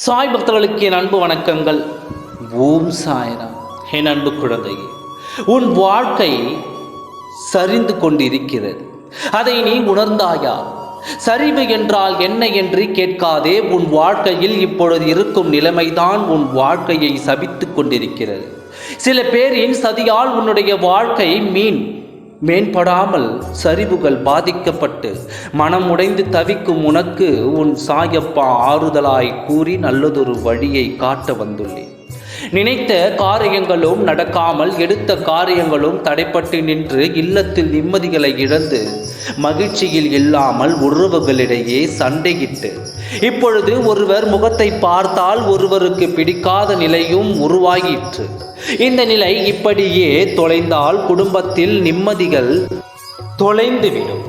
சாய் பக்தர்களுக்கு என் அன்பு வணக்கங்கள். ஓம் சாய்ராம். என் அன்பு குழந்தையே, உன் வாழ்க்கை சரிந்து கொண்டிருக்கிறது. அதை நீ உணர்ந்தாயா? சரிவு என்றால் என்ன என்று கேட்காதே. உன் வாழ்க்கையில் இப்பொழுது இருக்கும் நிலைமைதான் உன் வாழ்க்கையை சபித்துக் கொண்டிருக்கிறது. சில பேரின் சதியால் உன்னுடைய வாழ்க்கை மேம்படாமல் சரிவுகள் பாதிக்கப்பட்டு மனம் உடைந்து தவிக்கும் உனக்கு உன் சாயப்பா ஆறுதலாய் கூறி நல்லதொரு வழியை காட்ட வந்துள்ளேன். நினைத்த காரியங்களும் நடக்காமல், எடுத்த காரியங்களும் தடைப்பட்டு நின்று இல்லத்தில் நிம்மதிகளை இழந்து மகிழ்ச்சியில் இல்லாமல் உறவுகளிடையே சண்டையிட்டு இப்பொழுது ஒருவர் முகத்தை பார்த்தால் ஒருவருக்கு பிடிக்காத நிலையும் உருவாகிற்று. இந்த நிலை இப்படியே தொலைந்தால் குடும்பத்தில் நிம்மதிகள் தொலைந்துவிடும்.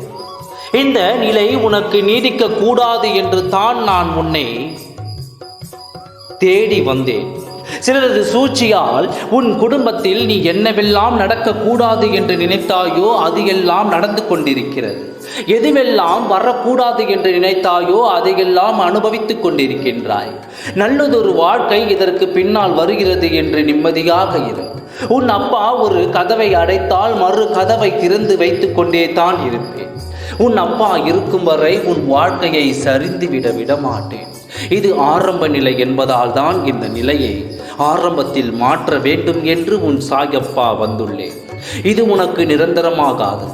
இந்த நிலை உனக்கு நீடிக்க கூடாது என்று தான் நான் உன்னை தேடி வந்தேன். சிலரது சூழ்ச்சியால் உன் குடும்பத்தில் நீ என்னவெல்லாம் நடக்கக்கூடாது என்று நினைத்தாயோ அது எல்லாம் நடந்து கொண்டிருக்கிறது. எதுவெல்லாம் வரக்கூடாது என்று நினைத்தாயோ அதையெல்லாம் அனுபவித்துக் கொண்டிருக்கின்றாய். நல்லதொரு வாழ்க்கை இதற்கு பின்னால் வருகிறது என்று நிம்மதியாக இரு. உன் அப்பா ஒரு கதவை அடைத்தால் மறு கதவை திறந்து வைத்துக் கொண்டே தான் இருப்பேன். உன் அப்பா இருக்கும் வரை உன் வாழ்க்கையை சரிந்துவிட விடமாட்டேன். இது ஆரம்ப நிலை என்பதால் தான் இந்த நிலையை ஆரம்பத்தில் மாற்ற வேண்டும் என்று உன் சாயப்பா வந்துள்ளேன். இது உனக்கு நிரந்தரமாகாது.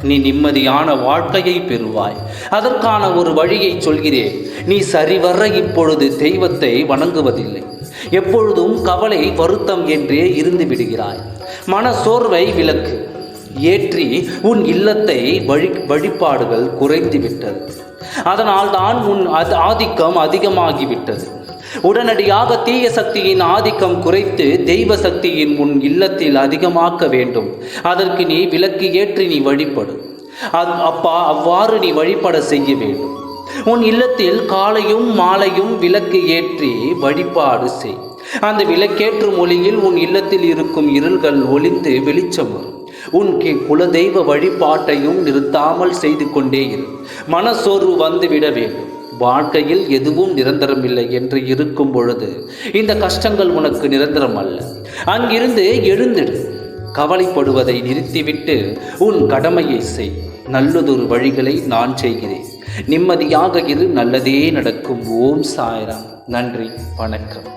நீ நிம்மதியான வாழ்க்கையை பெறுவாய். அதற்கான ஒரு வழியை சொல்கிறேன். நீ சரிவர இப்பொழுது தெய்வத்தை வணங்குவதில்லை. எப்பொழுதும் கவலை, வருத்தம் என்றே இருந்து விடுகிறாய். மன சோர்வை விலக்கு. ஏற்றி உன் இல்லத்தை வழிபாடுகள் குறைந்துவிட்டது. அதனால் தான் உன் ஆதிக்கம் அதிகமாகிவிட்டது. உடனடியாக தீய சக்தியின் ஆதிக்கம் குறைத்து தெய்வ சக்தியின் உன் இல்லத்தில் அதிகமாக்க வேண்டும். அதற்கு நீ விளக்கு ஏற்றி நீ வழிபடு. அப்பா அவ்வாறு நீ வழிபட செய்ய வேண்டும். உன் இல்லத்தில் காலையும் மாலையும் விளக்கு ஏற்றி வழிபாடு செய். அந்த விளக்கேற்றும் ஒளியில் உன் இல்லத்தில் இருக்கும் இருள்கள் ஒளிந்து வெளிச்சம் வரும். உன் குலதெய்வ வழிபாட்டையும் நிறுத்தாமல் செய்து கொண்டே இரு. மனசோர்வு வந்து விட வேண்டும். வாழ்க்கையில் எதுவும் நிரந்தரமில்லை என்று இருக்கும் பொழுது இந்த கஷ்டங்கள் உனக்கு நிரந்தரம் அல்ல. அங்கிருந்து எழுந்திடு. கவலைப்படுவதை நிறுத்திவிட்டு உன் கடமையை செய். நல்லதொரு வழிகளை நான் செய்கிறேன். நிம்மதியாக இரு. நல்லதே நடக்கும். ஓம் சாய்ராம். நன்றி, வணக்கம்.